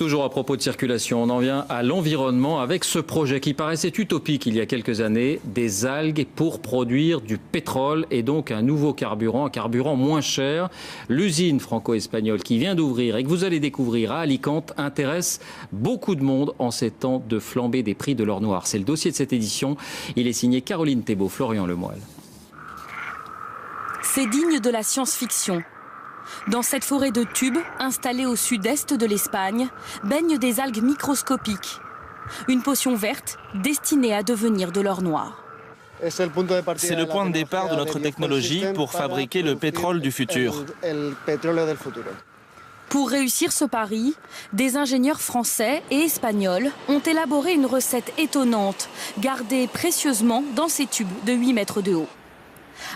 Toujours à propos de circulation, on en vient à l'environnement avec ce projet qui paraissait utopique il y a quelques années, des algues pour produire du pétrole et donc un nouveau carburant, un carburant moins cher. L'usine franco-espagnole qui vient d'ouvrir et que vous allez découvrir à Alicante intéresse beaucoup de monde en ces temps de flambée des prix de l'or noir. C'est le dossier de cette édition. Il est signé Caroline Thébault, Florian Lemoyle. C'est digne de la science-fiction. Dans cette forêt de tubes, installée au sud-est de l'Espagne, baignent des algues microscopiques. Une potion verte destinée à devenir de l'or noir. C'est le point de départ de notre technologie pour fabriquer le pétrole du futur. Pour réussir ce pari, des ingénieurs français et espagnols ont élaboré une recette étonnante, gardée précieusement dans ces tubes de 8 mètres de haut.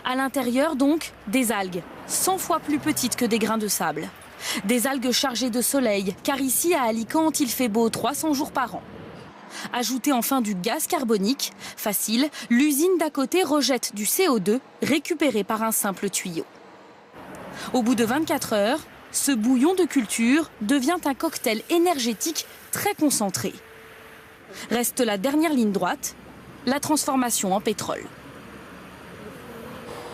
À l'intérieur donc, des algues, 100 fois plus petites que des grains de sable. Des algues chargées de soleil, car ici à Alicante, il fait beau 300 jours par an. Ajoutez enfin du gaz carbonique. Facile, l'usine d'à côté rejette du CO2 récupéré par un simple tuyau. Au bout de 24 heures, ce bouillon de culture devient un cocktail énergétique très concentré. Reste la dernière ligne droite, la transformation en pétrole.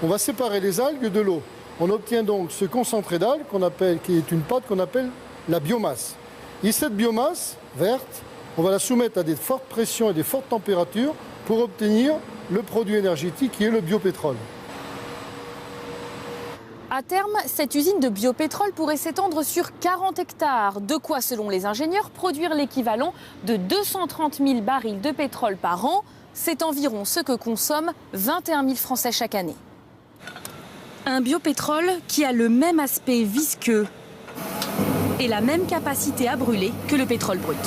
On va séparer les algues de l'eau. On obtient donc ce concentré d'algues qui est une pâte qu'on appelle la biomasse. Et cette biomasse verte, on va la soumettre à des fortes pressions et des fortes températures pour obtenir le produit énergétique qui est le biopétrole. À terme, cette usine de biopétrole pourrait s'étendre sur 40 hectares. De quoi, selon les ingénieurs, produire l'équivalent de 230 000 barils de pétrole par an. C'est environ ce que consomment 21 000 Français chaque année. Un biopétrole qui a le même aspect visqueux et la même capacité à brûler que le pétrole brut.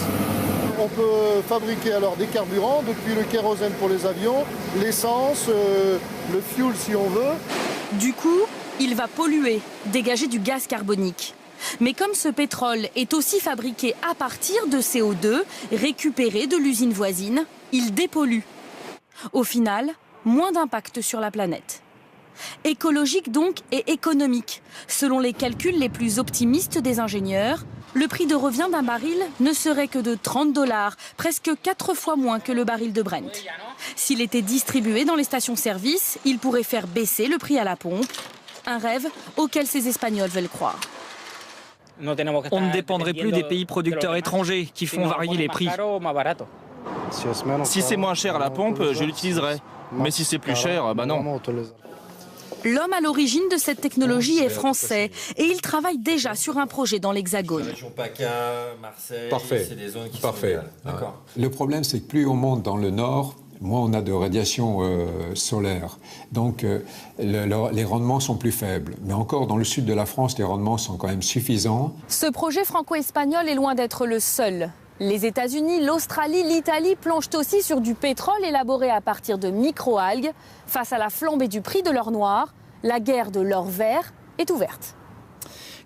On peut fabriquer alors des carburants, depuis le kérosène pour les avions, l'essence, le fuel si on veut. Du coup, il va polluer, dégager du gaz carbonique. Mais comme ce pétrole est aussi fabriqué à partir de CO2 récupéré de l'usine voisine, il dépollue. Au final, moins d'impact sur la planète. Écologique donc et économique. Selon les calculs les plus optimistes des ingénieurs, le prix de revient d'un baril ne serait que de 30 $, presque 4 fois moins que le baril de Brent. S'il était distribué dans les stations-service, il pourrait faire baisser le prix à la pompe. Un rêve auquel ces Espagnols veulent croire. On ne dépendrait plus des pays producteurs étrangers qui font varier les prix. Si c'est moins cher à la pompe, je l'utiliserai. Mais si c'est plus cher, non. L'homme à l'origine de cette technologie est français et il travaille déjà sur un projet dans l'Hexagone. La région PACA, Marseille, Parfait. c'est des zones qui Parfait. sont idéales. D'accord. Le problème, c'est que plus on monte dans le nord, moins on a de radiation solaire. Donc, les rendements sont plus faibles. Mais encore, dans le sud de la France, les rendements sont quand même suffisants. Ce projet franco-espagnol est loin d'être le seul. Les États-Unis, l'Australie, l'Italie planchent aussi sur du pétrole élaboré à partir de micro-algues. Face à la flambée du prix de l'or noir, la guerre de l'or vert est ouverte.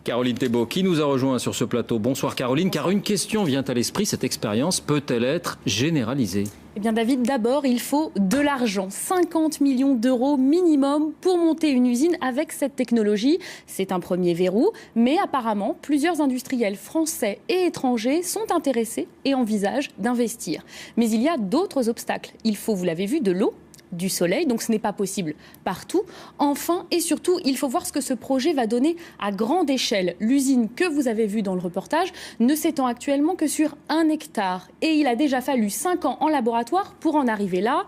Caroline Thébault qui nous a rejoint sur ce plateau. Bonsoir Caroline, car une question vient à l'esprit, cette expérience peut-elle être généralisée ? Eh bien David, d'abord il faut de l'argent, 50 millions d'euros minimum pour monter une usine avec cette technologie. C'est un premier verrou, mais apparemment plusieurs industriels français et étrangers sont intéressés et envisagent d'investir. Mais il y a d'autres obstacles. Il faut, vous l'avez vu, de l'eau, du soleil, donc ce n'est pas possible partout. Enfin et surtout, il faut voir ce que ce projet va donner à grande échelle. L'usine que vous avez vue dans le reportage ne s'étend actuellement que sur 1 hectare. Et il a déjà fallu 5 ans en laboratoire pour en arriver là.